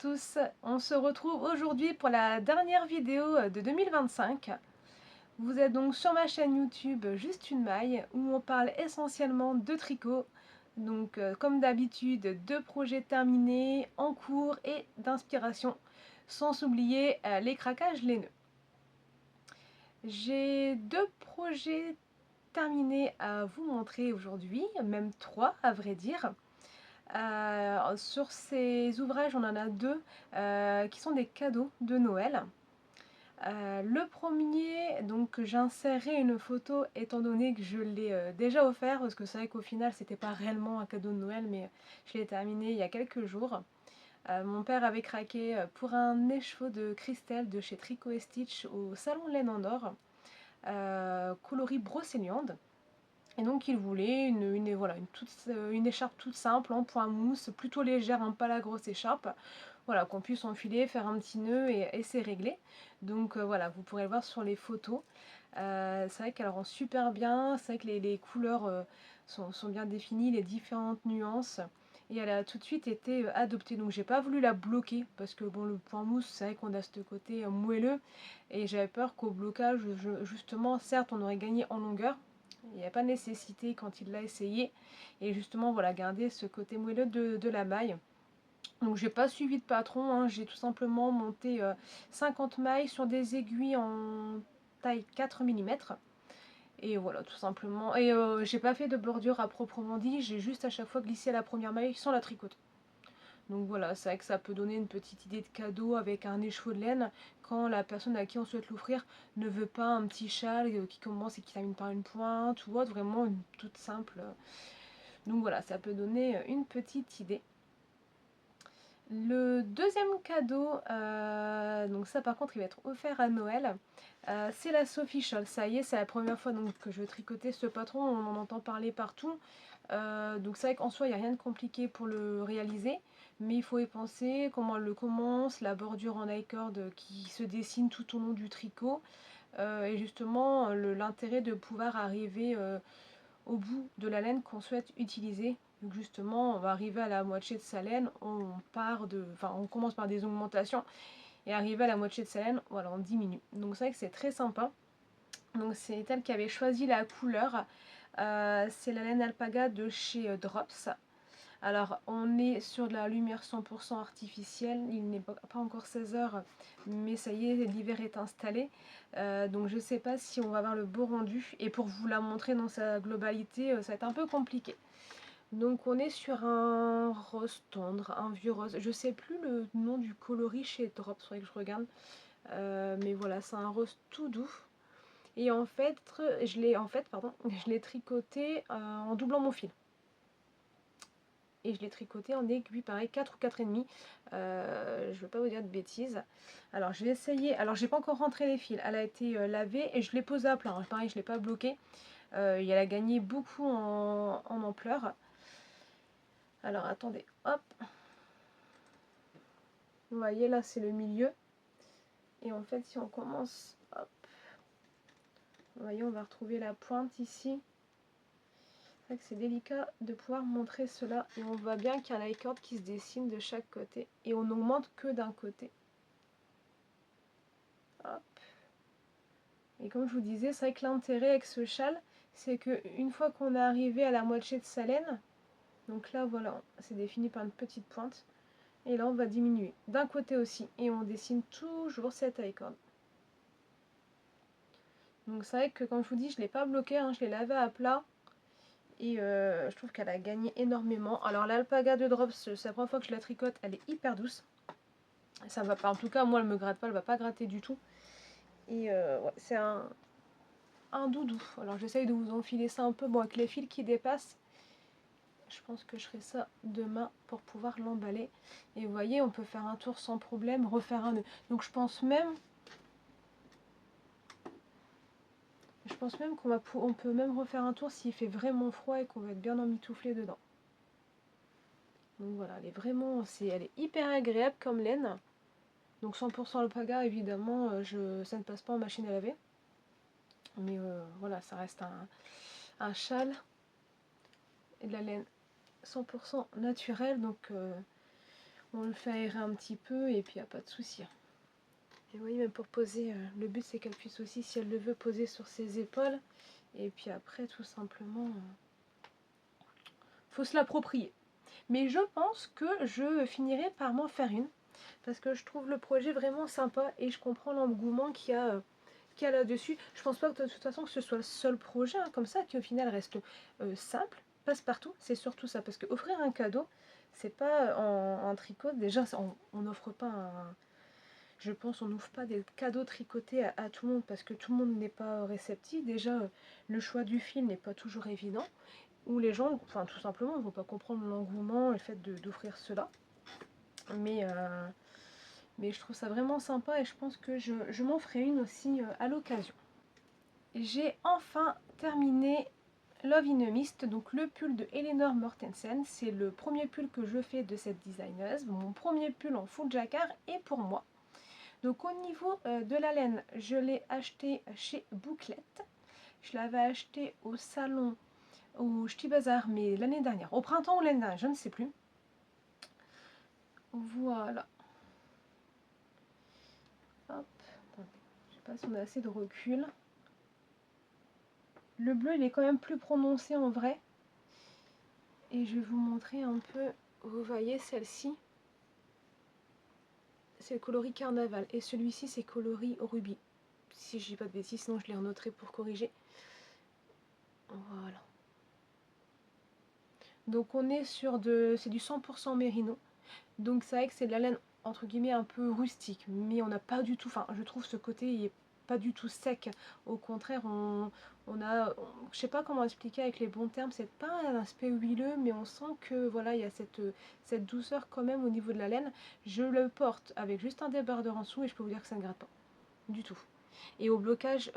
tous, on se retrouve aujourd'hui pour la dernière vidéo de 2025. Vous êtes donc sur ma chaîne YouTube Juste une maille où on parle essentiellement de tricot. Donc comme d'habitude, de projets terminés, en cours et d'inspiration, sans oublier les craquages, les nœuds. J'ai 2 projets terminés à vous montrer aujourd'hui, même 3 à vrai dire. Sur ces ouvrages, on en a 2 qui sont des cadeaux de Noël. Le premier, donc j'insérerai une photo étant donné que je l'ai déjà offert, parce que c'est vrai qu'au final c'était pas réellement un cadeau de Noël, mais je l'ai terminé il y a quelques jours. Mon père avait craqué pour un écheveau de Christelle de chez Tricot et Stitch au salon Laine en Or, coloris brocéliande. Et donc il voulait une écharpe toute simple en point mousse, plutôt légère, hein, pas la grosse écharpe. Voilà, qu'on puisse enfiler, faire un petit nœud et c'est réglé. Donc voilà, vous pourrez le voir sur les photos. C'est vrai qu'elle rend super bien, c'est vrai que les couleurs sont bien définies, les différentes nuances. Et elle a tout de suite été adoptée. Donc j'ai pas voulu la bloquer parce que bon, le point mousse, c'est vrai qu'on a ce côté moelleux. Et j'avais peur qu'au blocage, justement, certes, on aurait gagné en longueur. Il n'y a pas de nécessité quand il l'a essayé. Et justement, voilà, garder ce côté moelleux de la maille. Donc j'ai pas suivi de patron, hein, j'ai tout simplement monté 50 mailles sur des aiguilles en taille 4 mm. Et voilà, tout simplement. Et j'ai pas fait de bordure à proprement dit, j'ai juste à chaque fois glissé la première maille sans la tricoter. Donc voilà, c'est vrai que ça peut donner une petite idée de cadeau avec un écheveau de laine quand la personne à qui on souhaite l'offrir ne veut pas un petit châle qui commence et qui termine par une pointe ou autre, vraiment une toute simple. Donc voilà, ça peut donner une petite idée. Le deuxième cadeau, donc ça par contre il va être offert à Noël, c'est la Sophie Scholl. Ça y est, c'est la première fois donc, que je vais tricoter ce patron, on en entend parler partout. Donc c'est vrai qu'en soi il n'y a rien de compliqué pour le réaliser, mais il faut y penser, comment elle le commence, la bordure en I-cord qui se dessine tout au long du tricot, et justement l'intérêt de pouvoir arriver au bout de la laine qu'on souhaite utiliser. Donc justement, on va arriver à la moitié de sa laine, on commence par des augmentations et arrivé à la moitié de sa laine, voilà, on diminue. Donc c'est vrai que c'est très sympa. Donc c'est elle qui avait choisi la couleur. C'est la laine alpaga de chez Drops. Alors on est sur de la lumière 100% artificielle, il n'est pas encore 16 heures, mais ça y est, l'hiver est installé. Donc je ne sais pas si on va avoir le beau rendu. Et pour vous la montrer dans sa globalité, ça va être un peu compliqué. Donc on est sur un rose tendre, un vieux rose. Je sais plus le nom du coloris chez Drops, il faudrait que je regarde. Mais voilà, c'est un rose tout doux. Et en fait, je l'ai tricoté en doublant mon fil. Et je l'ai tricoté en aiguille, pareil, 4 ou 4,5. Je ne veux pas vous dire de bêtises. Alors je vais essayer. Alors j'ai pas encore rentré les fils. Elle a été lavée et je l'ai posée à plat. Pareil, je ne l'ai pas bloquée. Elle a gagné beaucoup en ampleur. Alors attendez, hop. Vous voyez là c'est le milieu. Et en fait si on commence, hop. Vous voyez on va retrouver la pointe ici. C'est vrai que c'est délicat de pouvoir montrer cela. Et on voit bien qu'il y a un I-cord qui se dessine de chaque côté. Et on n'augmente que d'un côté. Hop. Et comme je vous disais, c'est vrai que l'intérêt avec ce châle, c'est qu'une fois qu'on est arrivé à la moitié de sa laine, donc là voilà, c'est défini par une petite pointe, et là on va diminuer d'un côté aussi, et on dessine toujours cette I-cord. Donc c'est vrai que comme je vous dis, je ne l'ai pas bloqué, hein, je l'ai lavé à plat, et je trouve qu'elle a gagné énormément. Alors l'alpaga de Drops, c'est la première fois que je la tricote, elle est hyper douce. Ça va pas, en tout cas moi elle me gratte pas, elle va pas gratter du tout. Et ouais, c'est un doudou. Alors j'essaye de vous enfiler ça un peu, bon avec les fils qui dépassent. Je pense que je ferai ça demain pour pouvoir l'emballer. Et vous voyez, on peut faire un tour sans problème, refaire un nœud. Donc je pense même qu'on peut même refaire un tour s'il fait vraiment froid et qu'on va être bien emmitouflé dedans. Donc voilà, elle est hyper agréable comme laine. Donc 100% alpaga, évidemment, ça ne passe pas en machine à laver. Mais voilà, ça reste un châle et de la laine 100% naturelle. Donc On le fait aérer un petit peu et puis il n'y a pas de souci. Et oui, même pour poser, le but c'est qu'elle puisse aussi, si elle le veut, poser sur ses épaules. Et puis après, tout simplement, faut se l'approprier. Mais je pense que je finirai par m'en faire une. Parce que je trouve le projet vraiment sympa et je comprends l'engouement qu'il y a là-dessus. Je pense pas que de toute façon que ce soit le seul projet hein, comme ça qui au final reste simple, passe-partout. C'est surtout ça. Parce que offrir un cadeau, c'est pas en tricot. Déjà, on n'offre pas un... Je pense on n'ouvre pas des cadeaux tricotés à tout le monde parce que tout le monde n'est pas réceptif. Déjà, le choix du fil n'est pas toujours évident. Ou les gens, enfin tout simplement, ne vont pas comprendre l'engouement et le fait d'offrir cela. Mais, euh, mais je trouve ça vraiment sympa et je pense que je m'en ferai une aussi à l'occasion. J'ai enfin terminé Love in a Mist, donc le pull de Eleanor Mortensen. C'est le premier pull que je fais de cette designeuse. Mon premier pull en full jacquard et pour moi. Donc au niveau de la laine, je l'ai acheté chez Bouclette. Je l'avais acheté au salon, au Ch'ti Bazar, mais l'année dernière. Au printemps ou l'année dernière, je ne sais plus. Voilà. Hop. Attendez. Je sais pas si on a assez de recul. Le bleu, il est quand même plus prononcé en vrai. Et je vais vous montrer un peu. Vous voyez celle-ci, c'est le coloris carnaval. Et celui-ci, c'est coloris rubis. Si je dis pas de bêtises, sinon je les renoterai pour corriger. Voilà. Donc on est sur c'est du 100% mérino. Donc c'est vrai que c'est de la laine entre guillemets un peu rustique, mais on n'a pas du tout, enfin je trouve ce côté il est pas du tout sec. Au contraire, je sais pas comment expliquer avec les bons termes, c'est pas un aspect huileux, mais on sent que voilà il y a cette douceur quand même au niveau de la laine. Je le porte avec juste un débardeur en dessous et je peux vous dire que ça ne gratte pas du tout. Et au blocage,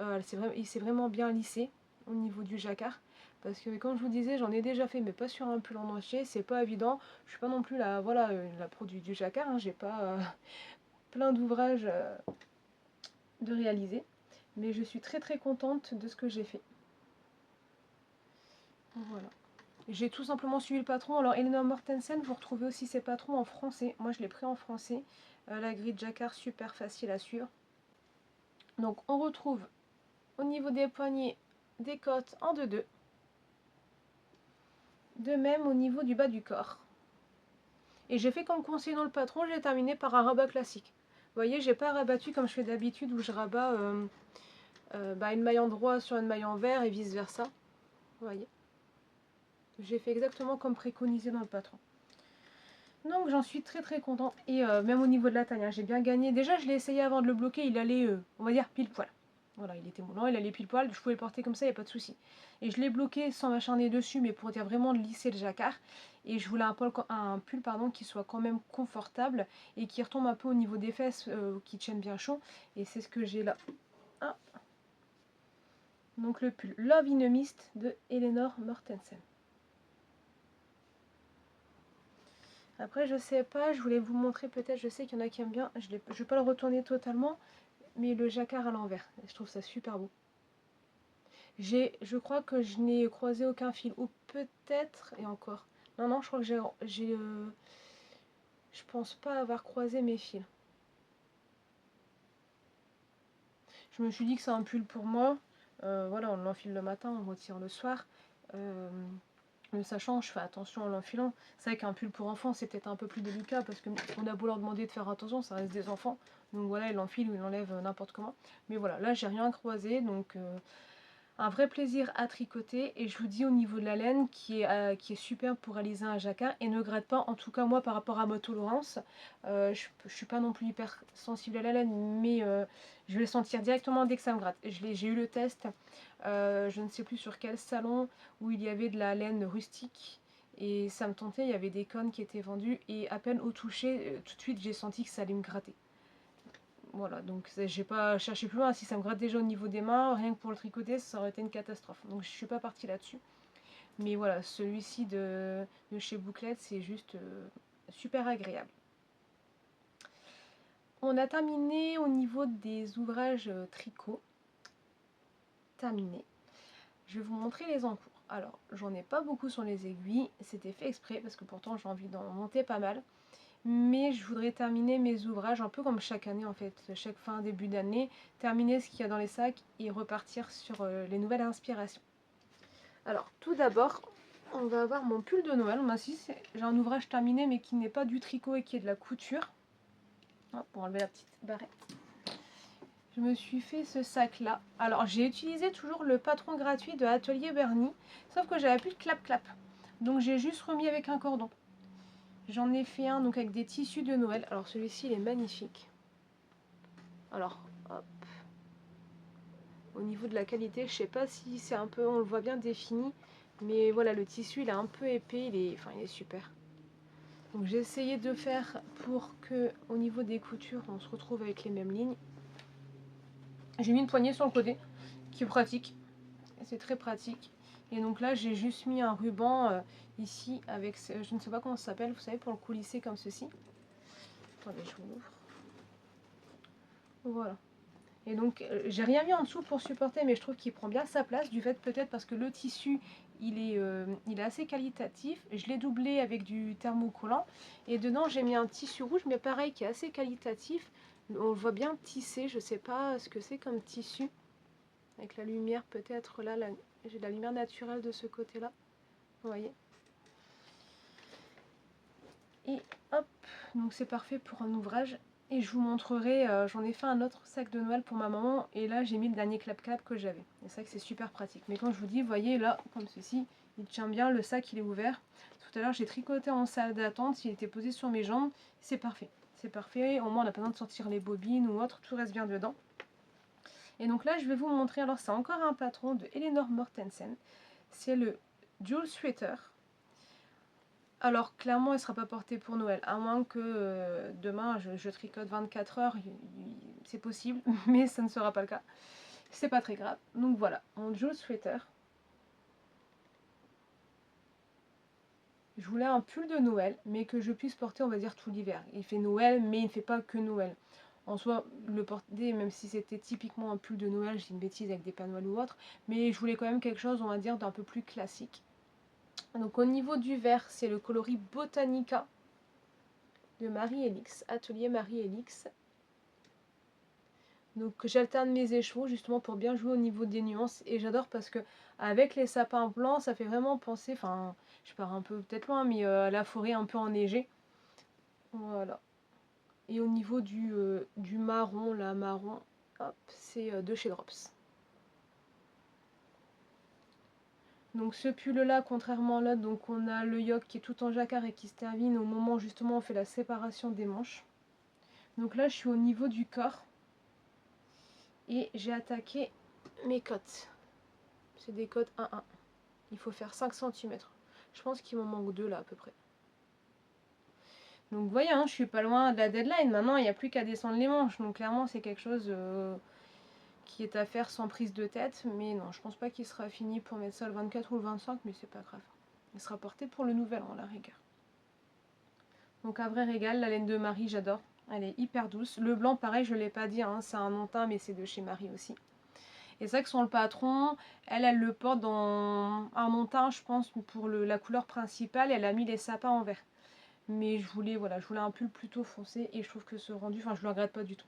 il s'est vraiment bien lissé au niveau du jacquard. Parce que comme je vous disais, j'en ai déjà fait, mais pas sur un pull en entier, c'est pas évident. Je suis pas non plus la pro du jacquard, hein, j'ai pas plein d'ouvrages de réaliser. Mais je suis très très contente de ce que j'ai fait. Voilà. J'ai tout simplement suivi le patron. Alors Eleanor Mortensen, vous retrouvez aussi ses patrons en français. Moi je l'ai pris en français. La grille de jacquard super facile à suivre. Donc on retrouve au niveau des poignets des côtes en 2-2. De même au niveau du bas du corps. Et j'ai fait comme conseillé dans le patron, j'ai terminé par un rabat classique. Vous voyez, j'ai pas rabattu comme je fais d'habitude où je rabats une maille en droit sur une maille en vert et vice versa. Vous voyez. J'ai fait exactement comme préconisé dans le patron. Donc j'en suis très très content. Et même au niveau de la taille, hein, j'ai bien gagné. Déjà je l'ai essayé avant de le bloquer, il allait, on va dire, pile poil. Voilà, il était moulant, il allait pile poil, je pouvais le porter comme ça, il n'y a pas de souci. Et je l'ai bloqué sans m'acharner dessus, mais pour dire vraiment de lisser le jacquard. Et je voulais un pull qui soit quand même confortable et qui retombe un peu au niveau des fesses, qui tiennent bien chaud. Et c'est ce que j'ai là. Ah. Donc le pull Love in a Mist de Eleanor Mortensen. Après, je sais pas, je voulais vous montrer peut-être, je sais qu'il y en a qui aiment bien, je vais pas le retourner totalement, mais le jacquard à l'envers, je trouve ça super beau. Je crois que je n'ai croisé aucun fil, ou peut-être, et encore, non, je crois que je pense pas avoir croisé mes fils. Je me suis dit que c'est un pull pour moi, voilà, on l'enfile le matin, on le retire le soir, mais sachant, je fais attention en l'enfilant. C'est vrai qu'un pull pour enfants, c'est peut-être un peu plus délicat parce qu'on a beau leur demander de faire attention, ça reste des enfants. Donc voilà, ils l'enfilent ou ils l'enlèvent n'importe comment. Mais voilà, là, j'ai rien croisé, donc un vrai plaisir à tricoter. Et je vous dis au niveau de la laine qui est super pour réaliser un jacquard et ne gratte pas. En tout cas, moi, par rapport à ma tolérance, je suis pas non plus hyper sensible à la laine, mais je vais le sentir directement dès que ça me gratte. J'ai eu le test, je ne sais plus sur quel salon, où il y avait de la laine rustique. Et ça me tentait, il y avait des cônes qui étaient vendus. Et à peine au toucher, tout de suite, j'ai senti que ça allait me gratter. Voilà, donc j'ai pas cherché plus loin. Si ça me gratte déjà au niveau des mains, rien que pour le tricoter, ça aurait été une catastrophe. Donc je suis pas partie là-dessus. Mais voilà, celui-ci de chez Bouclette, c'est juste super agréable. On a terminé au niveau des ouvrages tricot. Terminé. Je vais vous montrer les encours. Alors, j'en ai pas beaucoup sur les aiguilles. C'était fait exprès parce que pourtant j'ai envie d'en monter pas mal. mais je voudrais terminer mes ouvrages un peu comme chaque année en fait, chaque fin début d'année, terminer ce qu'il y a dans les sacs et repartir sur les nouvelles inspirations. Alors tout d'abord, on va avoir mon pull de Noël. J'ai un ouvrage terminé mais qui n'est pas du tricot et qui est de la couture. Pour enlever la petite barrette. Je me suis fait ce sac là. Alors j'ai utilisé toujours le patron gratuit de Atelier Bernie, sauf que j'avais plus de clap-clap. Donc j'ai juste remis avec un cordon. J'en ai fait un donc avec des tissus de Noël. Alors celui-ci il est magnifique. Alors hop. Au niveau de la qualité, je sais pas si c'est un peu, on le voit bien défini, mais voilà, le tissu il est un peu épais, il est super. Donc j'ai essayé de faire pour que au niveau des coutures on se retrouve avec les mêmes lignes. J'ai mis une poignée sur le côté qui est pratique, c'est très pratique. Et donc là j'ai juste mis un ruban ici avec, je ne sais pas comment ça s'appelle, vous savez, pour le coulisser comme ceci. Attendez, je vous l'ouvre. Voilà. Et donc j'ai rien mis en dessous pour supporter, mais je trouve qu'il prend bien sa place, du fait peut-être parce que le tissu il est assez qualitatif. Je l'ai doublé avec du thermocollant et dedans j'ai mis un tissu rouge mais pareil qui est assez qualitatif. On le voit bien tissé, je sais pas ce que c'est comme tissu. Avec la lumière peut-être là, j'ai de la lumière naturelle de ce côté là, vous voyez. Et hop, donc c'est parfait pour un ouvrage. Et je vous montrerai, j'en ai fait un autre sac de Noël pour ma maman. Et là j'ai mis le dernier clap-clap que j'avais. Et c'est vrai que c'est super pratique. Mais quand je vous dis, vous voyez là, comme ceci, il tient bien, le sac il est ouvert. Tout à l'heure j'ai tricoté en salle d'attente, il était posé sur mes jambes. C'est parfait. C'est parfait, au moins on n'a pas besoin de sortir les bobines ou autre, tout reste bien dedans. Et donc là je vais vous montrer, alors c'est encore un patron de Eleanor Mortensen. C'est le Jewel Sweater. Alors clairement il ne sera pas porté pour Noël, à moins que demain je tricote 24 heures, c'est possible, mais ça ne sera pas le cas. C'est pas très grave. Donc voilà, mon Jewel Sweater. Je voulais un pull de Noël, mais que je puisse porter, on va dire, tout l'hiver. Il fait Noël, mais il ne fait pas que Noël. En soi, le porter, même si c'était typiquement un pull de Noël, j'ai une bêtise avec des pains Noël ou autre, mais je voulais quand même quelque chose, on va dire, d'un peu plus classique. Donc au niveau du vert, c'est le coloris Botanica de Marie-Elix, Atelier Marie-Elix. Donc j'alterne mes écheveaux justement pour bien jouer au niveau des nuances. Et j'adore parce que avec les sapins blancs, ça fait vraiment penser, enfin je pars un peu peut-être loin, mais à la forêt un peu enneigée. Voilà. Et au niveau du marron, là, marron, hop, c'est de chez Drops. Donc ce pull là, contrairement à l'autre, donc on a le yoke qui est tout en jacquard et qui se termine au moment justement où on fait la séparation des manches. Donc là je suis au niveau du corps. Et j'ai attaqué mes côtes. C'est des côtes 1-1. Il faut faire 5 cm. Je pense qu'il m'en manque 2 là à peu près. Donc vous voyez, hein, je suis pas loin de la deadline. Maintenant, il n'y a plus qu'à descendre les manches. Donc clairement, c'est quelque chose qui est à faire sans prise de tête. Mais non, je pense pas qu'il sera fini pour mettre ça le 24 ou le 25, mais c'est pas grave. Il sera porté pour le nouvel an, la rigueur. Donc à vrai régal, la laine de Marie, j'adore. Elle est hyper douce. Le blanc, pareil, je ne l'ai pas dit, hein, c'est un non-teint, mais c'est de chez Marie aussi. Et c'est vrai que sur le patron, elle le porte dans un non-teint, je pense, pour la couleur principale. Elle a mis les sapins en vert. Mais je voulais un pull plutôt foncé et je trouve que ce rendu, enfin je le regrette pas du tout.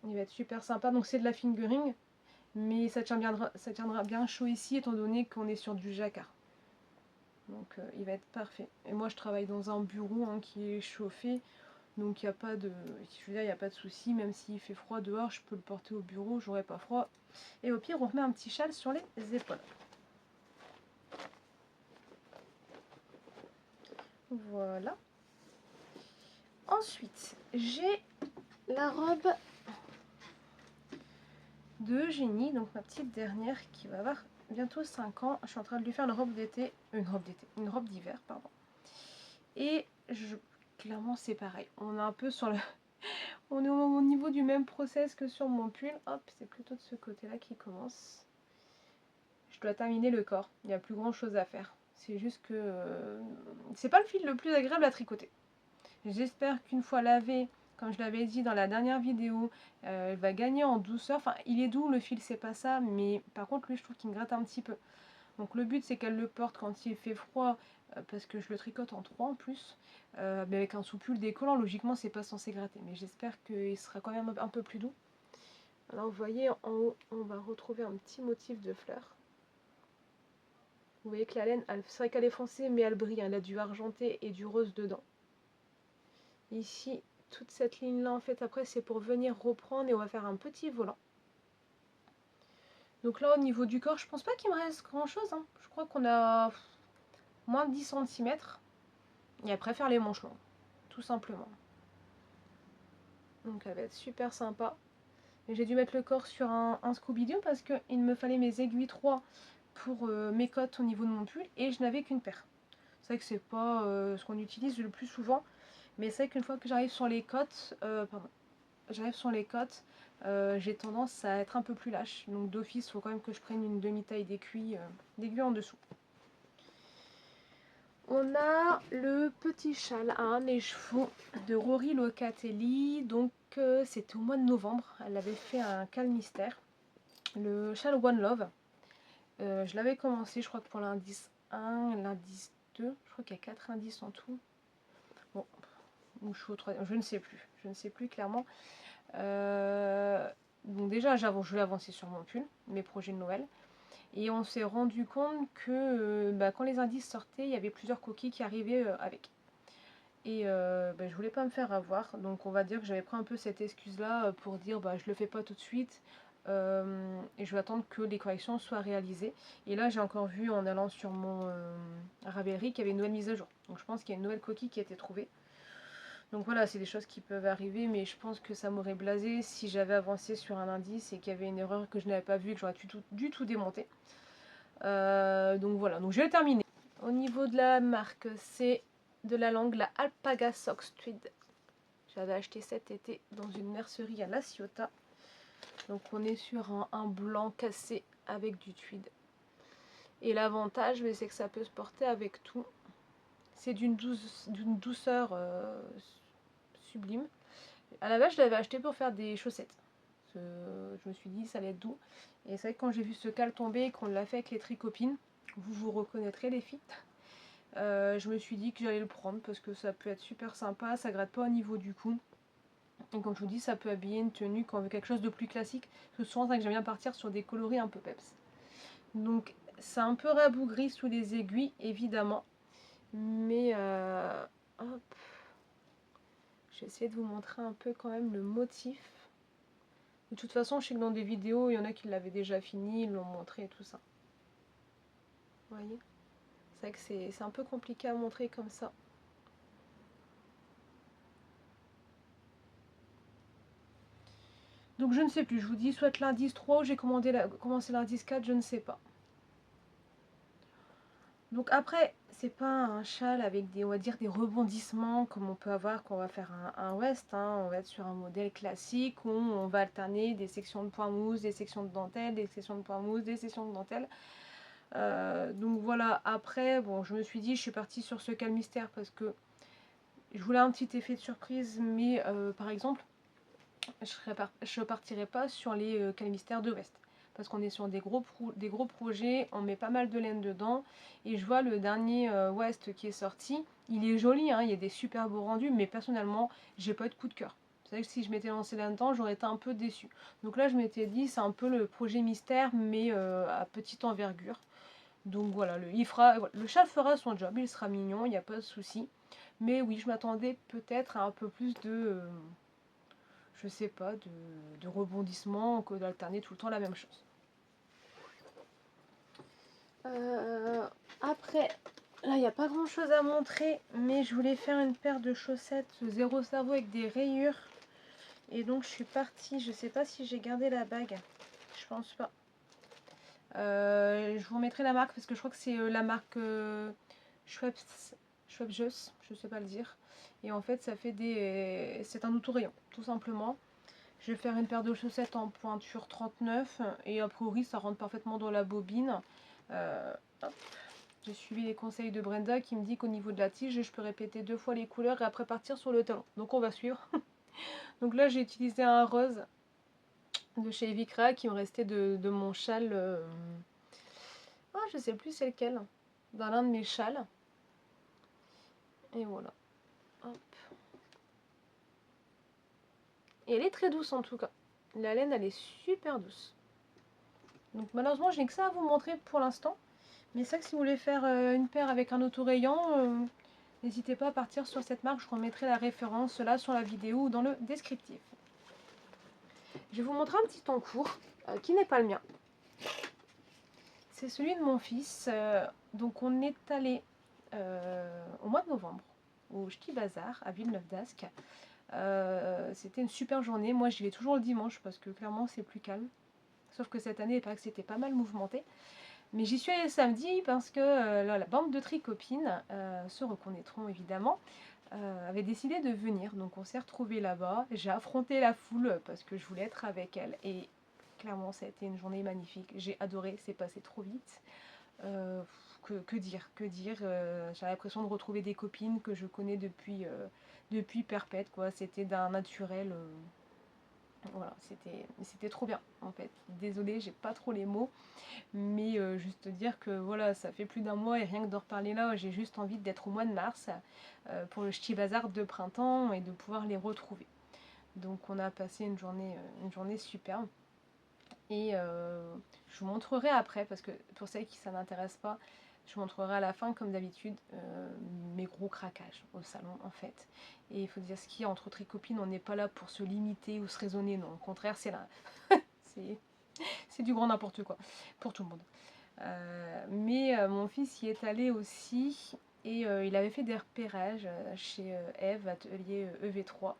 Il va être super sympa. Donc c'est de la fingering, mais ça tiendra bien chaud ici étant donné qu'on est sur du jacquard. Donc il va être parfait. Et moi je travaille dans un bureau qui est chauffé. Donc il n'y a pas de. Je veux dire, il n'y a pas de souci, même s'il fait froid dehors, je peux le porter au bureau, j'aurai pas froid. Et au pire, on remet un petit châle sur les épaules. Voilà. Ensuite, j'ai la robe de Eugénie, donc ma petite dernière qui va avoir bientôt 5 ans. Je suis en train de lui faire une robe d'été, une robe d'hiver, pardon. Et clairement c'est pareil. On est un peu sur le, on est au niveau du même process que sur mon pull. Hop, c'est plutôt de ce côté-là qui commence. Je dois terminer le corps. Il n'y a plus grand chose à faire. C'est juste que c'est pas le fil le plus agréable à tricoter. J'espère qu'une fois lavé, comme je l'avais dit dans la dernière vidéo, elle va gagner en douceur. Enfin, il est doux le fil, c'est pas ça, mais par contre lui je trouve qu'il me gratte un petit peu. Donc le but c'est qu'elle le porte quand il fait froid parce que je le tricote en 3 en plus, mais avec un sous-pull décollant, logiquement c'est pas censé gratter, mais j'espère qu'il sera quand même un peu plus doux. Alors vous voyez en haut, on va retrouver un petit motif de fleurs. Vous voyez que la laine, c'est vrai qu'elle est foncée, mais elle brille, hein, elle a du argenté et du rose dedans. Ici, toute cette ligne-là, en fait, après, c'est pour venir reprendre et on va faire un petit volant. Donc là, au niveau du corps, je pense pas qu'il me reste grand-chose, hein. Je crois qu'on a moins de 10 centimètres. Et après, faire les manches longues, tout simplement. Donc, elle va être super sympa. J'ai dû mettre le corps sur un Scooby-Doo parce qu'il me fallait mes aiguilles 3 pour mes cottes au niveau de mon pull et je n'avais qu'une paire. C'est vrai que c'est pas ce qu'on utilise le plus souvent, mais c'est vrai qu'une fois que j'arrive sur les cotes, j'ai tendance à être un peu plus lâche. Donc d'office, il faut quand même que je prenne une demi-taille d'aiguille en dessous. On a le petit châle à un écheveau de Rory Locatelli. Donc c'était au mois de novembre. Elle avait fait un cal mystère. Le châle One Love. Je l'avais commencé, je crois que pour l'indice 1, l'indice 2. Je crois qu'il y a 4 indices en tout. Bon, ou je suis au 3, je ne sais plus. Je ne sais plus clairement. Donc déjà, je voulais avancer sur mon pull, mes projets de Noël. Et on s'est rendu compte que quand les indices sortaient, il y avait plusieurs coquilles qui arrivaient avec. Et je voulais pas me faire avoir. Donc on va dire que j'avais pris un peu cette excuse-là pour dire je le fais pas tout de suite. Et je vais attendre que les corrections soient réalisées. Et là j'ai encore vu en allant sur mon Ravelry qu'il y avait une nouvelle mise à jour. Donc je pense qu'il y a une nouvelle coquille qui a été trouvée. Donc voilà, c'est des choses qui peuvent arriver, mais je pense que ça m'aurait blasé si j'avais avancé sur un indice et qu'il y avait une erreur que je n'avais pas vue et que j'aurais du tout démonté. Donc voilà, donc je vais terminer. Au niveau de la marque, c'est de la langue, la Alpaga Socks Tweed. J'avais acheté cet été dans une mercerie à La Ciotat. Donc on est sur un blanc cassé avec du tweed. Et l'avantage, c'est que ça peut se porter avec tout. C'est d'une douceur sublime. À la base, je l'avais acheté pour faire des chaussettes. Je me suis dit ça allait être doux. Et c'est vrai que quand j'ai vu ce cal tomber et qu'on l'a fait avec les tricopines, vous reconnaîtrez les filles. Je me suis dit que j'allais le prendre parce que ça peut être super sympa, ça gratte pas au niveau du cou. Et comme je vous dis, ça peut habiller une tenue quand on veut quelque chose de plus classique. Parce que souvent, c'est vrai que j'aime bien partir sur des coloris un peu peps. Donc, c'est un peu rabougri sous les aiguilles, évidemment. Mais, hop. Je vais essayer de vous montrer un peu quand même le motif. De toute façon, je sais que dans des vidéos, il y en a qui l'avaient déjà fini, ils l'ont montré et tout ça. Vous voyez? C'est vrai que c'est un peu compliqué à montrer comme ça. Donc je ne sais plus, je vous dis soit l'indice 3 ou j'ai commencé l'indice 4, je ne sais pas. Donc après, c'est pas un châle avec des, on va dire, des rebondissements comme on peut avoir quand on va faire un West. Hein. On va être sur un modèle classique où on va alterner des sections de point mousse, des sections de dentelle, des sections de point mousse, des sections de dentelle. Donc voilà, après, bon, je me suis dit, je suis partie sur ce cal mystère parce que je voulais un petit effet de surprise, mais par exemple, je partirai pas sur les cal mystères de West. Parce qu'on est sur des gros projets, on met pas mal de laine dedans. Et je vois le dernier West qui est sorti, il est joli, hein, il y a des super beaux rendus, mais personnellement, j'ai pas eu de coup de cœur. C'est vrai que si je m'étais lancé là-dedans, j'aurais été un peu déçue. Donc là, je m'étais dit, c'est un peu le projet mystère, mais à petite envergure. Donc voilà, le chat fera son job, il sera mignon, il n'y a pas de souci. Mais oui, je m'attendais peut-être à un peu plus de, je sais pas, de rebondissement que d'alterner tout le temps la même chose. Après, là, il n'y a pas grand chose à montrer, mais je voulais faire une paire de chaussettes zéro cerveau avec des rayures. Et donc, je suis partie, je sais pas si j'ai gardé la bague, je pense pas. Je vous remettrai la marque parce que je crois que c'est la marque Schweppes, je sais pas le dire. Et en fait, ça fait des, c'est un autorayon, tout simplement. Je vais faire une paire de chaussettes en pointure 39 et a priori ça rentre parfaitement dans la bobine. Hop. J'ai suivi les conseils de Brenda qui me dit qu'au niveau de la tige, je peux répéter 2 fois les couleurs et après partir sur le talon. Donc on va suivre. Donc là j'ai utilisé un rose de chez Evicra qui me restait de mon châle. Je sais plus c'est lequel. Dans l'un de mes châles. Et voilà. Hop. Et elle est très douce en tout cas. La laine, elle est super douce. Donc malheureusement, je n'ai que ça à vous montrer pour l'instant. Mais c'est vrai que si vous voulez faire une paire avec un autorayant, n'hésitez pas à partir sur cette marque. Je remettrai la référence là sur la vidéo ou dans le descriptif. Je vais vous montrer un petit en cours qui n'est pas le mien. C'est celui de mon fils. Donc on est allé au mois de novembre au Ch'ti Bazar à Villeneuve d'Ascq. C'était une super journée. Moi j'y vais toujours le dimanche parce que clairement c'est plus calme. Sauf que cette année il paraît que c'était pas mal mouvementé. Mais j'y suis allée samedi parce que la bande de tricopines, se reconnaîtront évidemment, avait décidé de venir. Donc on s'est retrouvés là-bas. J'ai affronté la foule parce que je voulais être avec elle. Et clairement ça a été une journée magnifique. J'ai adoré, c'est passé trop vite. Que dire, j'ai l'impression de retrouver des copines que je connais depuis perpète, quoi. C'était d'un naturel, voilà, c'était trop bien en fait. Désolée, j'ai pas trop les mots, mais juste dire que voilà, ça fait plus d'un mois et rien que de reparler là, j'ai juste envie d'être au mois de mars pour le Ch'ti Bazar de printemps et de pouvoir les retrouver. Donc on a passé une journée superbe. Et je vous montrerai après, parce que pour celles qui ça n'intéresse pas, je vous montrerai à la fin, comme d'habitude, mes gros craquages au salon en fait. Et il faut dire ce qu'il y a entre tricopines, on n'est pas là pour se limiter ou se raisonner, non. Au contraire, c'est là. c'est du grand n'importe quoi, pour tout le monde. Mais mon fils y est allé aussi, et il avait fait des repérages chez Eve, atelier EV3.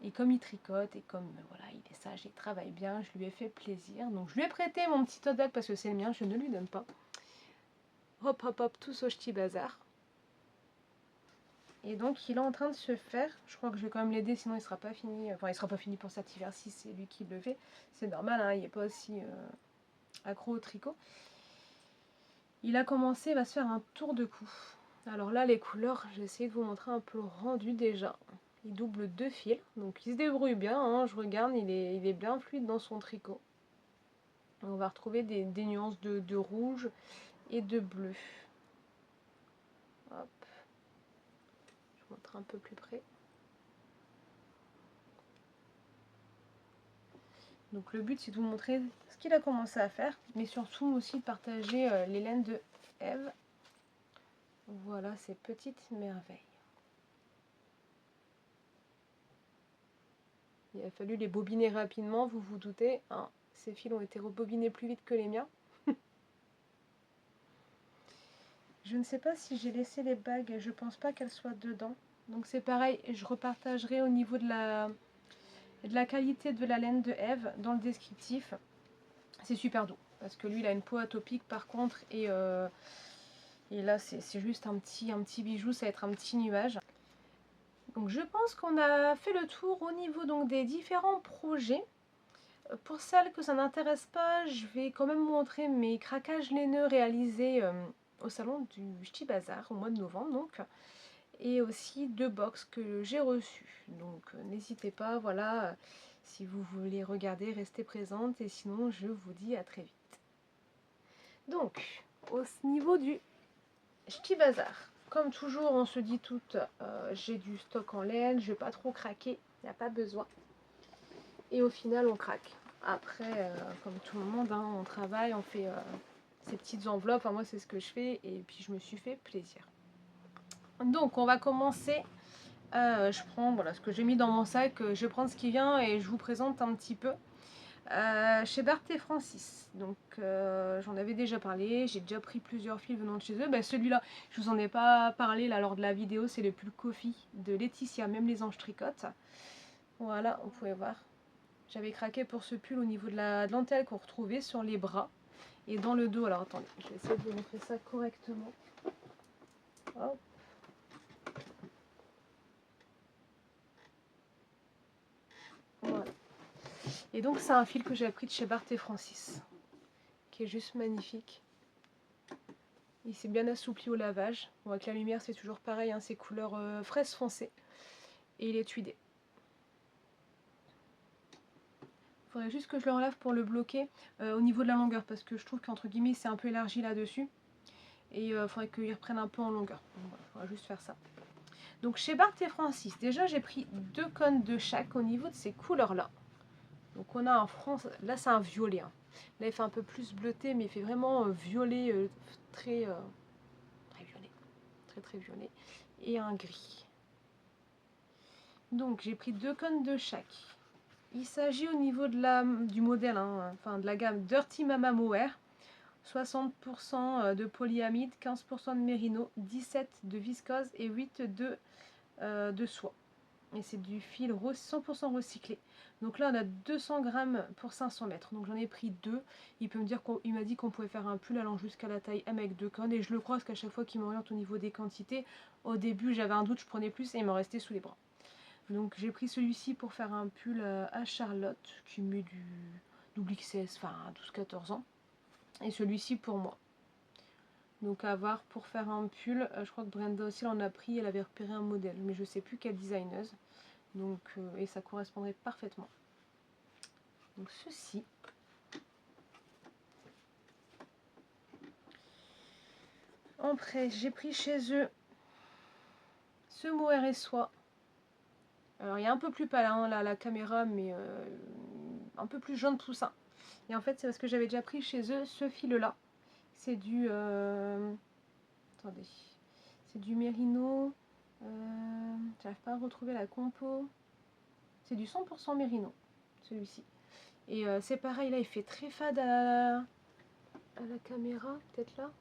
Et comme il tricote et comme voilà, il est sage, il travaille bien, je lui ai fait plaisir. Donc je lui ai prêté mon petit tote bag parce que c'est le mien, je ne lui donne pas. Hop hop hop, tous au Ch'ti Bazar. Et donc il est en train de se faire. Je crois que je vais quand même l'aider, sinon il sera pas fini. Enfin, il sera pas fini pour cet hiver si c'est lui qui le fait. C'est normal, hein, il n'est pas aussi accro au tricot. Il a commencé, il va se faire un tour de cou. Alors là, les couleurs, j'ai essayé de vous montrer un peu le rendu déjà. Il double 2 fils, donc il se débrouille bien, hein, je regarde, il est bien fluide dans son tricot. On va retrouver des nuances de rouge et de bleu. Hop. Je vous montre un peu plus près. Donc le but c'est de vous montrer ce qu'il a commencé à faire, mais surtout aussi de partager les laines de Eve. Voilà ces petites merveilles. Il a fallu les bobiner rapidement, vous vous doutez, hein, ces fils ont été rebobinés plus vite que les miens. Je ne sais pas si j'ai laissé les bagues, je pense pas qu'elles soient dedans. Donc c'est pareil, je repartagerai au niveau de la qualité de la laine de Eve dans le descriptif. C'est super doux, parce que lui il a une peau atopique par contre, et là c'est juste un petit bijou, ça va être un petit nuage. Donc je pense qu'on a fait le tour au niveau donc des différents projets. Pour celles que ça n'intéresse pas, je vais quand même vous montrer mes craquages laineux réalisés au salon du Ch'ti Bazar au mois de novembre donc. Et aussi 2 box que j'ai reçues. Donc n'hésitez pas, voilà, si vous voulez regarder, restez présente, et sinon je vous dis à très vite. Donc, au niveau du Ch'ti Bazar, comme toujours on se dit toutes, j'ai du stock en laine, je vais pas trop craquer, il n'y a pas besoin. Et au final on craque. Après, comme tout le monde, hein, on travaille, on fait ces petites enveloppes, enfin, moi c'est ce que je fais, et puis je me suis fait plaisir. Donc on va commencer. Je prends voilà, ce que j'ai mis dans mon sac, je vais prendre ce qui vient et je vous présente un petit peu. Chez Barthé Francis, donc j'en avais déjà parlé, j'ai déjà pris plusieurs fils venant de chez eux. Celui-là, je vous en ai pas parlé là, lors de la vidéo, c'est le pull Coffee de Laetitia, même les anges tricotent. Voilà, vous pouvez voir. J'avais craqué pour ce pull au niveau de la dentelle qu'on retrouvait sur les bras et dans le dos. Alors attendez, je vais essayer de vous montrer ça correctement. Hop. Voilà. Et donc c'est un fil que j'ai appris de chez Barthé Francis, qui est juste magnifique. Il s'est bien assoupli au lavage. On voit que la lumière c'est toujours pareil, hein, c'est couleur fraise foncée. Et il est tuidé. Il faudrait juste que je le relave pour le bloquer au niveau de la longueur, parce que je trouve qu'entre guillemets c'est un peu élargi là-dessus. Et il faudrait qu'il reprenne un peu en longueur. Donc, voilà, il faudra juste faire ça. Donc chez Bart et Francis, déjà j'ai pris 2 cônes de chaque au niveau de ces couleurs-là. Donc on a un France, là c'est un violet. Hein. Là il fait un peu plus bleuté, mais il fait vraiment violet, très, très violet. Très très violet. Et un gris. Donc j'ai pris 2 cônes de chaque. Il s'agit au niveau du modèle, hein, enfin de la gamme Dirty Mama Mohair. 60% de polyamide, 15% de mérino, 17% de viscose et 8% de soie. Et c'est du fil 100% recyclé. Donc là on a 200 grammes pour 500 mètres. Donc j'en ai pris 2. Il m'a dit qu'on pouvait faire un pull allant jusqu'à la taille M avec 2 cônes. Et je le crois parce qu'à chaque fois qu'il m'oriente au niveau des quantités, au début j'avais un doute, je prenais plus et il m'en restait sous les bras. Donc j'ai pris celui-ci pour faire un pull à Charlotte qui met du double XS, enfin 12-14 ans. Et celui-ci pour moi. Donc à voir pour faire un pull. Je crois que Brenda aussi en a pris, elle avait repéré un modèle, mais je sais plus quelle designeuse. Donc et ça correspondrait parfaitement. Donc ceci. Après j'ai pris chez eux ce mohair et soie. Alors il est un peu plus pâle hein, la caméra, mais un peu plus jaune poussin. Et en fait c'est parce que j'avais déjà pris chez eux ce fil là. C'est du attendez, c'est du mérino. J'arrive pas à retrouver la compo. C'est du 100% mérino, celui-ci. Et c'est pareil, là, il fait très fade à la caméra, peut-être là.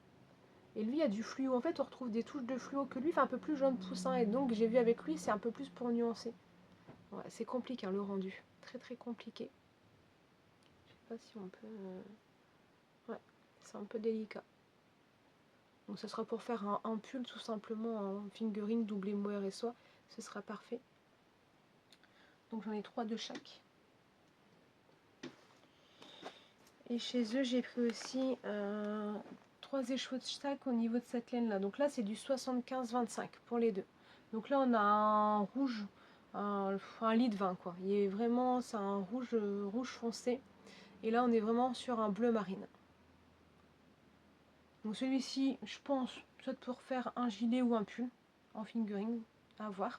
Et lui, il y a du fluo. En fait, on retrouve des touches de fluo que lui fait un peu plus jaune poussin. Et donc, j'ai vu avec lui, c'est un peu plus pour nuancer. Ouais, c'est compliqué, hein, le rendu. Très, très compliqué. Je sais pas si on peut... Ouais, c'est un peu délicat. Donc, ce sera pour faire un pull, tout simplement, en fingering, doublé mohair et soie. Ce sera parfait. Donc, j'en ai 3 de chaque. Et chez eux, j'ai pris aussi 3 écheveaux de chaque au niveau de cette laine là. Donc là, c'est du 75-25 pour les deux. Donc là, on a un rouge, un lit de vin quoi. Il est vraiment, c'est un rouge, rouge foncé. Et là, on est vraiment sur un bleu marine. Donc celui-ci, je pense, soit pour faire un gilet ou un pull en fingering, à voir.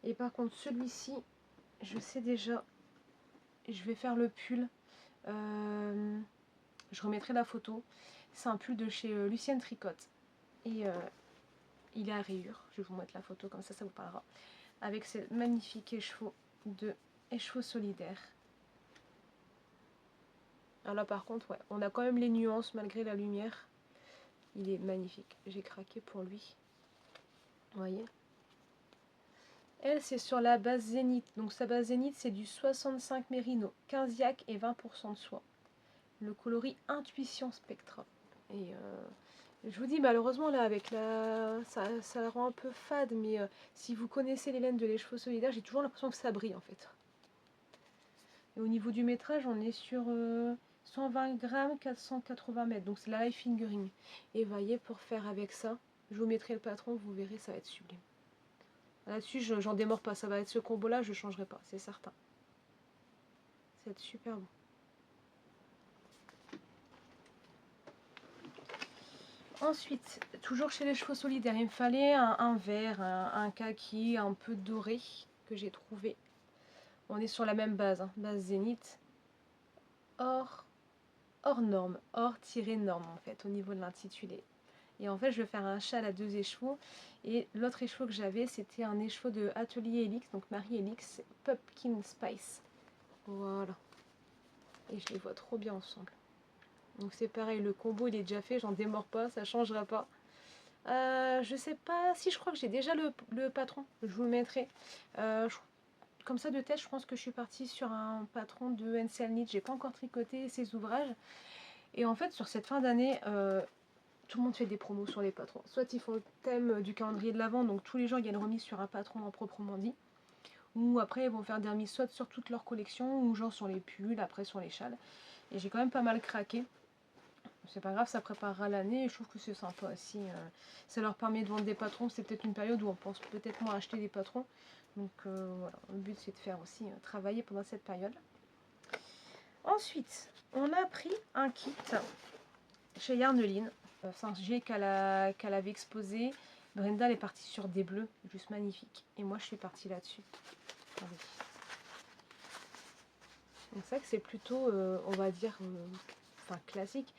Et par contre, celui-ci, je sais déjà, je vais faire le pull. Je remettrai la photo. C'est un pull de chez Lucienne Tricotte. Et il est à rayures. Je vais vous mettre la photo, comme ça vous parlera. Avec ces magnifiques écheveaux solidaires. Alors là par contre, ouais, on a quand même les nuances malgré la lumière. Il est magnifique. J'ai craqué pour lui. Vous voyez. Elle, c'est sur la base zénith. Donc sa base zénith, c'est du 65 mérino, 15 yak et 20% de soie. Le coloris Intuition Spectra. Et je vous dis, malheureusement, là, avec ça la rend un peu fade, mais si vous connaissez les laines de l'écheveau solidaire, j'ai toujours l'impression que ça brille, en fait. Et au niveau du métrage, on est sur 120 grammes, 480 mètres. Donc, c'est la live fingering. Et voyez, pour faire avec ça, je vous mettrai le patron, vous verrez, ça va être sublime. Là-dessus, j'en démords pas. Ça va être ce combo-là, je ne changerai pas, c'est certain. Ça va être super beau. Ensuite, toujours chez les chevaux solidaires, il me fallait un vert, un kaki, un peu doré que j'ai trouvé. On est sur la même base, hein, base zénith. Hors norme, hors-norme en fait, au niveau de l'intitulé. Et en fait, je vais faire un châle à 2 écheveaux. Et l'autre écheveau que j'avais, c'était un écheveau de Atelier Elix, donc Marie Elix, Pumpkin Spice. Voilà. Et je les vois trop bien ensemble. Donc c'est pareil, le combo il est déjà fait, j'en démords pas, ça changera pas. Je sais pas si je crois que j'ai déjà le patron, je vous le mettrai. Comme ça de tête, je pense que je suis partie sur un patron de NCL Knit. J'ai pas encore tricoté ces ouvrages. Et en fait, sur cette fin d'année, tout le monde fait des promos sur les patrons. Soit ils font le thème du calendrier de l'Avent, donc tous les gens il y a une remise sur un patron en proprement dit. Ou après ils vont faire des remises soit sur toute leur collection, ou genre sur les pulls, après sur les châles. Et j'ai quand même pas mal craqué. C'est pas grave, ça préparera l'année et je trouve que c'est sympa aussi. Ça leur permet de vendre des patrons. C'est peut-être une période où on pense peut-être moins acheter des patrons. Donc voilà, le but c'est de faire aussi travailler pendant cette période. Ensuite, on a pris un kit chez Yarneline. C'est un sujet qu'elle avait exposé. Brenda elle est partie sur des bleus, juste magnifique. Et moi je suis partie là-dessus. Attendez. Donc c'est vrai que c'est plutôt, on va dire, enfin classique.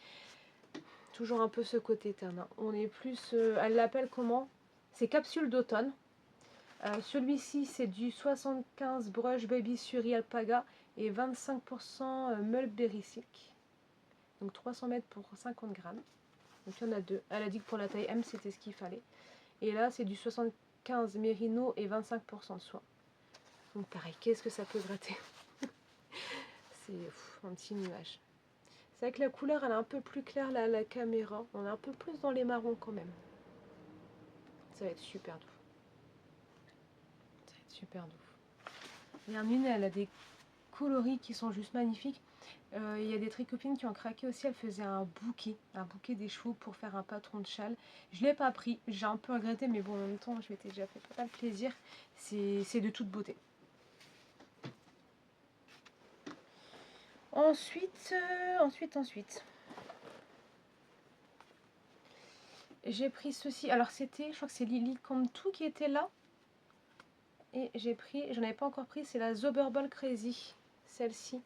Toujours un peu ce côté terne. Hein. On est plus, elle l'appelle comment? C'est capsule d'automne. Celui-ci c'est du 75 brush baby suri alpaga et 25% mulberry silk. Donc 300 mètres pour 50 grammes. Donc il y en a deux. Elle a dit que pour la taille M c'était ce qu'il fallait. Et là c'est du 75 mérino et 25% de soie. Donc pareil, qu'est-ce que ça peut gratter? C'est un petit nuage. C'est vrai que la couleur elle est un peu plus claire là, la caméra. On est un peu plus dans les marrons quand même. Ça va être super doux. Ça va être super doux. L'hermine elle a des coloris qui sont juste magnifiques. Il y a des tricopines qui ont craqué aussi. Elle faisait un bouquet des chevaux pour faire un patron de châle. Je ne l'ai pas pris. J'ai un peu regretté, mais bon, en même temps, je m'étais déjà fait pas mal plaisir. C'est de toute beauté. Ensuite. J'ai pris ceci. Alors c'était, je crois que c'est Lily comme tout qui était là. Et j'ai pris, j'en avais pas encore pris, c'est la Zoberball Crazy. Celle-ci.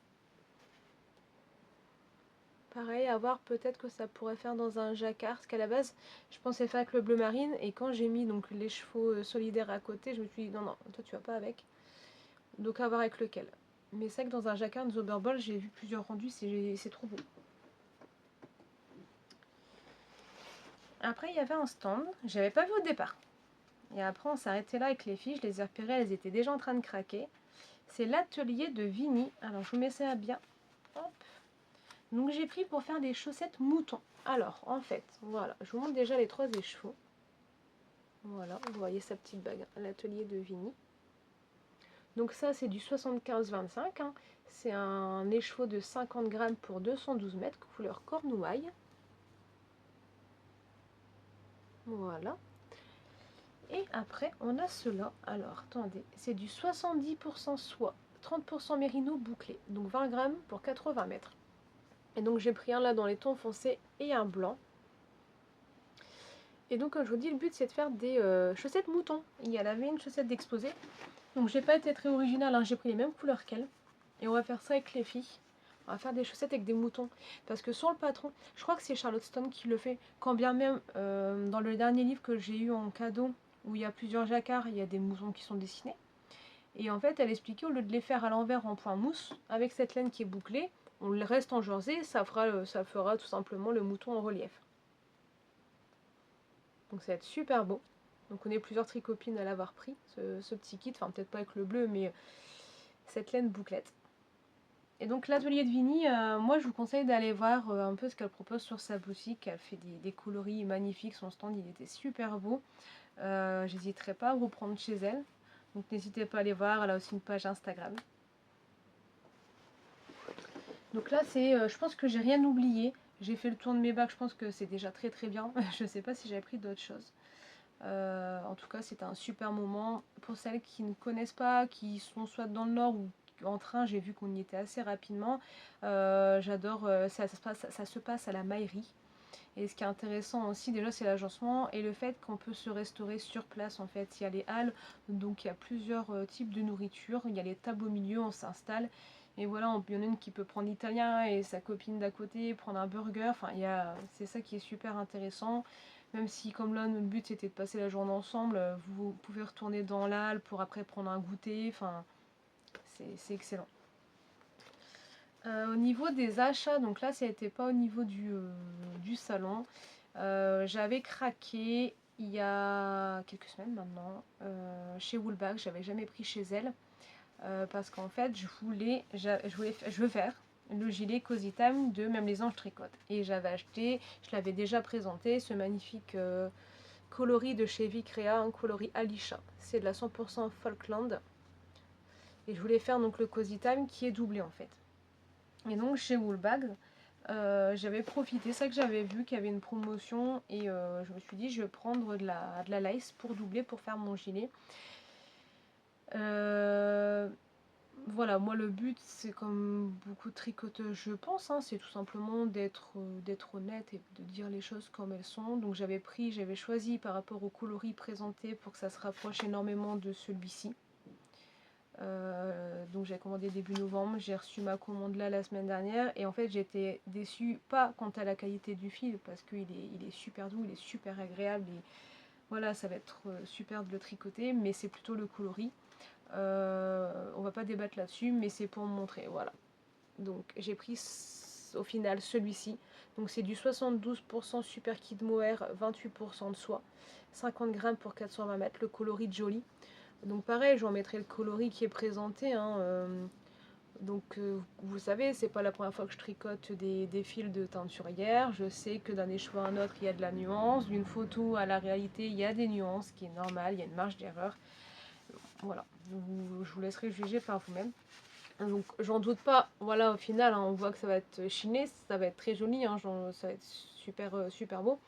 Pareil, à voir, peut-être que ça pourrait faire dans un jacquard. Parce qu'à la base, je pensais faire avec le bleu marine. Et quand j'ai mis donc les chevaux solidaires à côté, je me suis dit non, toi tu vas pas avec. Donc à voir avec lequel. Mais c'est vrai que dans un jacquard Zoberball, j'ai vu plusieurs rendus, c'est trop beau. Après, il y avait un stand, j'avais pas vu au départ. Et après, on s'est arrêté là avec les filles, je les ai repérées, elles étaient déjà en train de craquer. C'est l'atelier de Vini. Alors, je vous mets ça bien. Hop. Donc, j'ai pris pour faire des chaussettes moutons. Alors, en fait, voilà, je vous montre déjà les trois écheveaux. Voilà, vous voyez sa petite bague, l'atelier de Vini. Donc ça, c'est du 75-25. Hein. C'est un écheveau de 50 grammes pour 212 mètres, couleur cornouaille. Voilà. Et après, on a cela. Alors, attendez, c'est du 70% soie, 30% mérino bouclé. Donc 20 grammes pour 80 mètres. Et donc, j'ai pris un là dans les tons foncés et un blanc. Et donc, comme je vous dis, le but, c'est de faire des chaussettes moutons. Il y avait une chaussette d'exposé. Donc, j'ai pas été très originale, hein. J'ai pris les mêmes couleurs qu'elle. Et on va faire ça avec les filles. On va faire des chaussettes avec des moutons. Parce que sur le patron, je crois que c'est Charlotte Stone qui le fait. Quand bien même, dans le dernier livre que j'ai eu en cadeau, où il y a plusieurs jacquards, il y a des moutons qui sont dessinés. Et en fait, elle expliquait, au lieu de les faire à l'envers en point mousse, avec cette laine qui est bouclée, on le reste en jersey, ça fera tout simplement le mouton en relief. Donc ça va être super beau. Donc on est plusieurs tricopines à l'avoir pris, ce petit kit. Enfin, peut-être pas avec le bleu, mais cette laine bouclette. Et donc l'atelier de Vini, moi je vous conseille d'aller voir un peu ce qu'elle propose sur sa boutique. Elle fait des coloris magnifiques, son stand il était super beau. J'hésiterai pas à vous prendre chez elle. Donc n'hésitez pas à aller voir, elle a aussi une page Instagram. Donc là c'est, je pense que j'ai rien oublié. J'ai fait le tour de mes bacs, je pense que c'est déjà très très bien. Je sais pas si j'avais pris d'autres choses. En tout cas c'était un super moment. Pour celles qui ne connaissent pas, qui sont soit dans le nord ou en train, j'ai vu qu'on y était assez rapidement. J'adore, ça se passe à la Maillerie. Et ce qui est intéressant aussi déjà c'est l'agencement et le fait qu'on peut se restaurer sur place en fait. Il y a les halles, donc il y a plusieurs types de nourriture. Il y a les tables au milieu, on s'installe. Et voilà, il y en a une qui peut prendre l'italien et sa copine d'à côté prendre un burger. Enfin, c'est ça qui est super intéressant. Même si comme là notre but c'était de passer la journée ensemble, vous pouvez retourner dans la halle pour après prendre un goûter. Enfin, c'est excellent. Au niveau des achats, donc là, ça n'était pas au niveau du salon. J'avais craqué il y a quelques semaines maintenant chez Woolbag. J'avais jamais pris chez elle parce qu'en fait, je veux faire le gilet Cozy Time de Même les anges tricotent. Et j'avais acheté, je l'avais déjà présenté, ce magnifique coloris de chez Vicrea, un coloris Alisha. C'est de la 100% Falkland. Et je voulais faire donc le Cozy Time qui est doublé en fait. Et donc chez Woolbag, j'avais profité, c'est ça que j'avais vu qu'il y avait une promotion et je me suis dit je vais prendre de la lace pour doubler, pour faire mon gilet. Voilà, moi le but c'est comme beaucoup de tricoteuses je pense, hein, c'est tout simplement d'être honnête et de dire les choses comme elles sont. Donc j'avais choisi par rapport au coloris présenté pour que ça se rapproche énormément de celui-ci. Donc j'ai commandé début novembre, j'ai reçu ma commande là la semaine dernière et en fait j'étais déçue, pas quant à la qualité du fil parce il est super doux, il est super agréable et voilà ça va être super de le tricoter, mais c'est plutôt le coloris. On va pas débattre là-dessus, mais c'est pour montrer, voilà. Donc j'ai pris au final celui-ci. Donc c'est du 72% super kid mohair, 28% de soie, 50 grammes pour 420 mètres, le coloris Jolly. Donc pareil, je vous remettrai le coloris qui est présenté, hein, vous savez, c'est pas la première fois que je tricote des fils de teinturière. Je sais que d'un échoix à un autre, il y a de la nuance. D'une photo à la réalité, il y a des nuances, ce qui est normal, il y a une marge d'erreur. Voilà, je vous laisserai juger par vous-même. Donc j'en doute pas, voilà au final, hein, on voit que ça va être chiné, ça va être très joli, hein, ça va être super, super beau.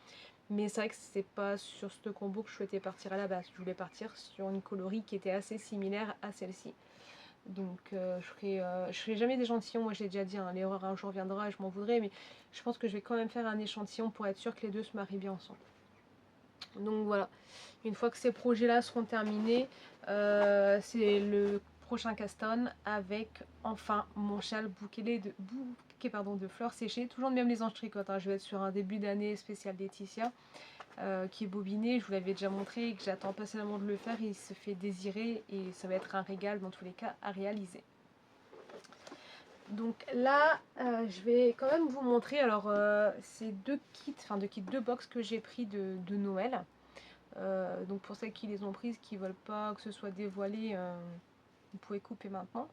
Mais c'est vrai que c'est pas sur ce combo que je souhaitais partir à la base. Je voulais partir sur une coloris qui était assez similaire à celle-ci. Donc je ferai jamais d'échantillon, moi j'ai déjà dit, hein, l'erreur un jour viendra et je m'en voudrais, mais je pense que je vais quand même faire un échantillon pour être sûr que les deux se marient bien ensemble. Donc voilà, une fois que ces projets-là seront terminés, c'est le prochain cast-on avec enfin mon châle bouquet de fleurs séchées. Toujours de même les anges tricotes, hein. Je vais être sur un début d'année spécial Laetitia qui est bobiné. Je vous l'avais déjà montré et que j'attends patiemment de le faire. Il se fait désirer et ça va être un régal dans tous les cas à réaliser. Donc là, je vais quand même vous montrer. Alors, c'est deux box que j'ai pris de Noël. Donc pour celles qui les ont prises, qui veulent pas que ce soit dévoilé, vous pouvez couper maintenant.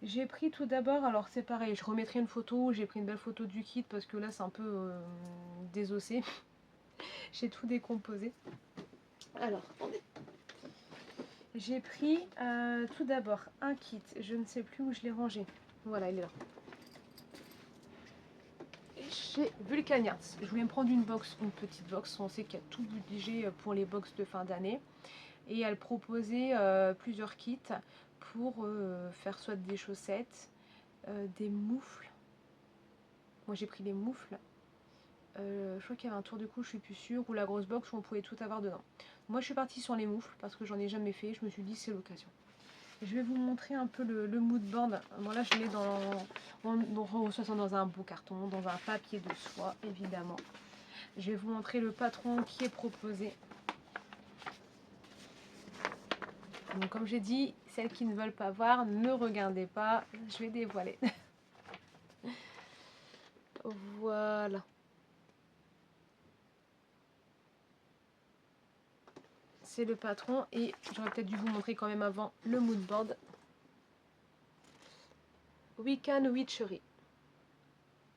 J'ai pris tout d'abord, alors c'est pareil, je remettrai une photo, j'ai pris une belle photo du kit parce que là c'est un peu désossé. J'ai tout décomposé. Alors, attendez. J'ai pris tout d'abord un kit, je ne sais plus où je l'ai rangé. Voilà, il est là. Chez Vulcaniarts. Je voulais me prendre une petite box. On sait qu'il y a tout budget pour les box de fin d'année. Et elle proposait plusieurs kits pour faire soit des chaussettes, des moufles. Moi j'ai pris les moufles. Je crois qu'il y avait un tour de cou, je suis plus sûre, ou la grosse box où on pouvait tout avoir dedans. Moi je suis partie sur les moufles parce que j'en ai jamais fait. Je me suis dit c'est l'occasion. Je vais vous montrer un peu le mood board. Bon là je l'ai on reçoit ça dans un beau carton, dans un papier de soie évidemment. Je vais vous montrer le patron qui est proposé. Donc comme j'ai dit, celles qui ne veulent pas voir, ne regardez pas, je vais dévoiler. Voilà. C'est le patron et j'aurais peut-être dû vous montrer quand même avant le mood board. Wiccan Witchery.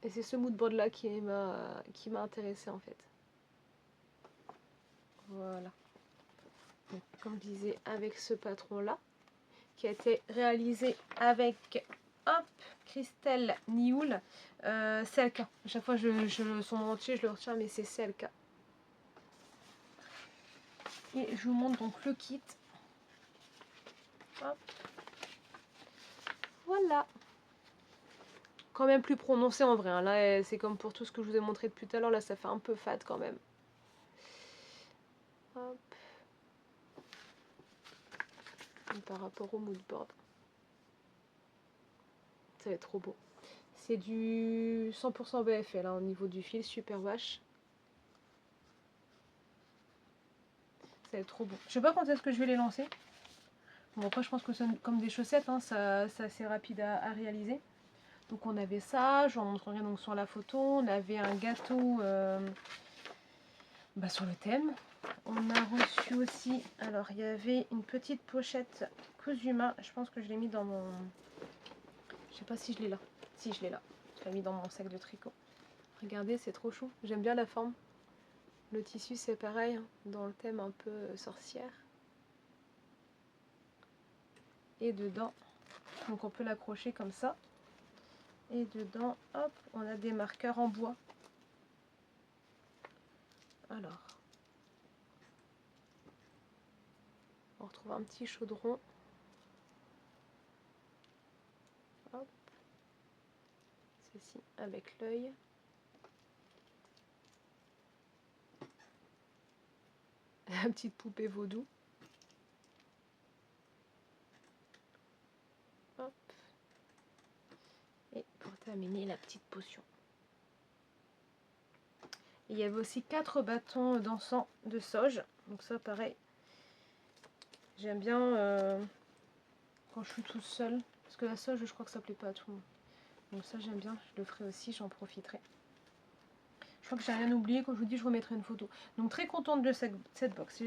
Et c'est ce mood board là qui m'a intéressé en fait. Voilà. Donc, comme je disais, avec ce patron là, qui a été réalisé avec hop, Christelle Nioul, Selka. À chaque fois son nom entier je le retiens, mais c'est Selka. Et je vous montre donc le kit. Hop. Voilà. Quand même plus prononcé en vrai, hein. Là c'est comme pour tout ce que je vous ai montré depuis tout à l'heure, là ça fait un peu fade quand même. Hop. Et par rapport au mood board, ça va être trop beau. C'est du 100% BFL hein, au niveau du fil, super vache. Ça va être trop beau. Je sais pas quand est-ce que je vais les lancer. Bon après je pense que c'est comme des chaussettes, hein, c'est assez rapide à réaliser. Donc on avait ça, je vous en montrerai donc sur la photo. On avait un gâteau sur le thème. On a reçu aussi, alors il y avait une petite pochette Cosuma. Je pense que je l'ai mis dans mon... Je sais pas si je l'ai là. Si je l'ai là. Je l'ai mis dans mon sac de tricot. Regardez, c'est trop chou. J'aime bien la forme. Le tissu c'est pareil, hein, dans le thème un peu sorcière. Et dedans, donc on peut l'accrocher comme ça. Et dedans, hop, on a des marqueurs en bois. Alors, on retrouve un petit chaudron. précis avec l'œil. La petite poupée vaudou. Hop. Et pour terminer, la petite potion. Et il y avait aussi 4 bâtons d'encens de sauge. Donc ça, pareil. J'aime bien quand je suis toute seule. Parce que la sauge, je crois que ça plaît pas à tout le monde. Donc ça, j'aime bien. Je le ferai aussi, j'en profiterai. Je crois que j'ai rien oublié. Quand je vous dis, je remettrai une photo. Donc très contente de cette box.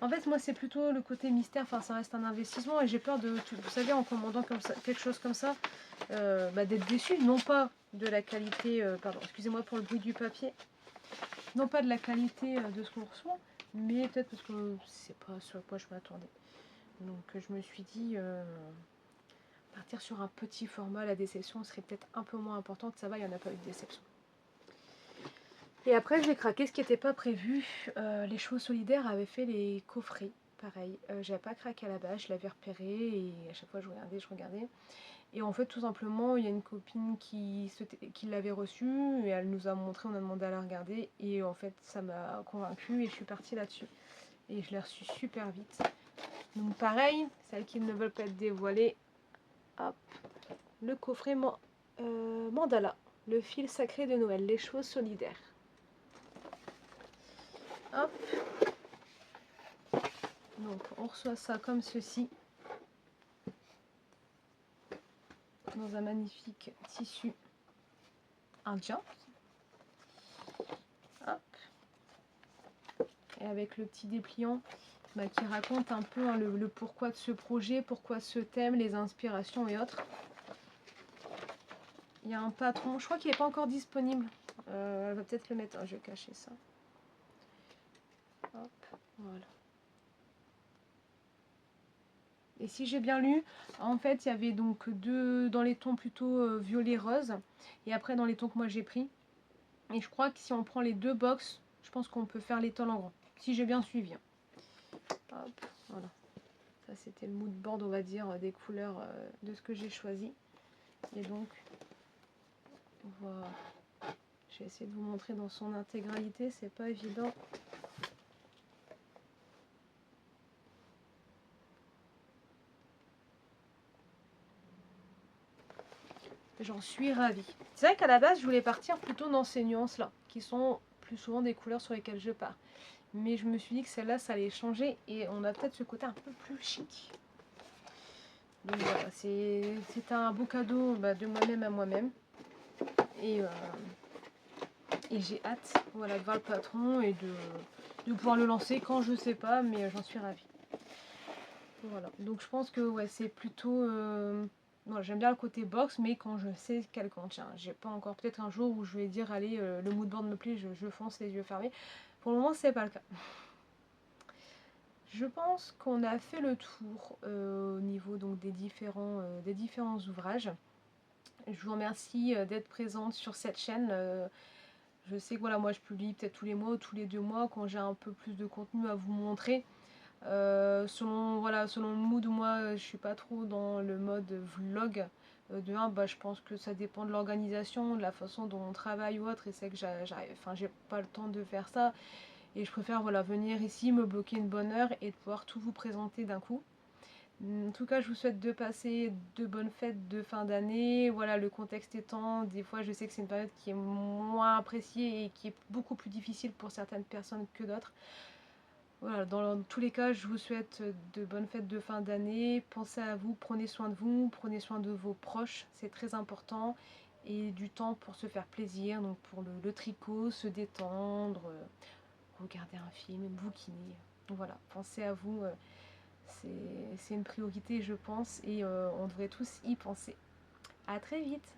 En fait, moi, c'est plutôt le côté mystère. Enfin, ça reste un investissement. Et j'ai peur de, vous savez, en commandant comme ça, quelque chose comme ça, d'être déçue. Non pas de la qualité... pardon, excusez-moi pour le bruit du papier. Non pas de la qualité de ce qu'on reçoit. Mais peut-être parce que c'est pas sur quoi je m'attendais. Donc je me suis dit... partir sur un petit format, la déception serait peut-être un peu moins importante. Ça va, il n'y en a pas eu de déception. Et après, j'ai craqué ce qui n'était pas prévu. Les Chevaux Solidaires avaient fait les coffrets. Pareil, j'avais pas craqué à la base, je l'avais repéré et à chaque fois je regardais. Et en fait, tout simplement, il y a une copine qui l'avait reçu et elle nous a montré, on a demandé à la regarder. Et en fait, ça m'a convaincue et je suis partie là-dessus. Et je l'ai reçu super vite. Donc pareil, celles qui ne veulent pas être dévoilées, hop, le coffret mandala, le fil sacré de Noël, les Chevaux Solidaires. Hop. Donc on reçoit ça comme ceci, dans un magnifique tissu indien. Hop. Et avec le petit dépliant qui raconte un peu le pourquoi de ce projet, pourquoi ce thème, les inspirations et autres. Il y a un patron, je crois qu'il n'est pas encore disponible. Elle va peut-être le mettre, je vais cacher ça. Hop, voilà. Et si j'ai bien lu, en fait, il y avait donc deux dans les tons plutôt violet-rose. Et après, dans les tons que moi j'ai pris. Et je crois que si on prend les deux box, je pense qu'on peut faire l'étole en grand. Si j'ai bien suivi. Hein. Hop, voilà. Ça, c'était le mood board, on va dire, des couleurs de ce que j'ai choisi. Et donc, voilà. Je vais essayer de vous montrer dans son intégralité. C'est pas évident. J'en suis ravie. C'est vrai qu'à la base, je voulais partir plutôt dans ces nuances-là, qui sont plus souvent des couleurs sur lesquelles je pars. Mais je me suis dit que celle-là, ça allait changer et on a peut-être ce côté un peu plus chic. Donc voilà, c'est un beau cadeau de moi-même à moi-même. Et j'ai hâte voilà, de voir le patron et de pouvoir le lancer quand je sais pas, mais j'en suis ravie. Voilà, donc je pense que ouais, c'est plutôt... Bon, j'aime bien le côté box, mais quand je sais qu'elle contient. J'ai pas encore peut-être un jour où je vais dire allez, le moodboard me plaît, je fonce les yeux fermés. Pour le moment, c'est pas le cas. Je pense qu'on a fait le tour au niveau donc, des différents ouvrages. Je vous remercie d'être présente sur cette chaîne. Je sais que voilà, moi je publie peut-être tous les mois ou tous les 2 mois quand j'ai un peu plus de contenu à vous montrer. Selon le mood, moi je suis pas trop dans le mode vlog. De un, je pense que ça dépend de l'organisation, de la façon dont on travaille ou autre, et c'est que j'ai pas le temps de faire ça. Et je préfère voilà, venir ici, me bloquer une bonne heure et de pouvoir tout vous présenter d'un coup. En tout cas, je vous souhaite de passer de bonnes fêtes de fin d'année. Voilà, le contexte étant, des fois, je sais que c'est une période qui est moins appréciée et qui est beaucoup plus difficile pour certaines personnes que d'autres. Voilà, dans tous les cas, je vous souhaite de bonnes fêtes de fin d'année. Pensez à vous, prenez soin de vous, prenez soin de vos proches, c'est très important. Et du temps pour se faire plaisir, donc pour le tricot, se détendre, regarder un film, bouquiner. Donc voilà, pensez à vous. C'est une priorité, je pense, et on devrait tous y penser. À très vite!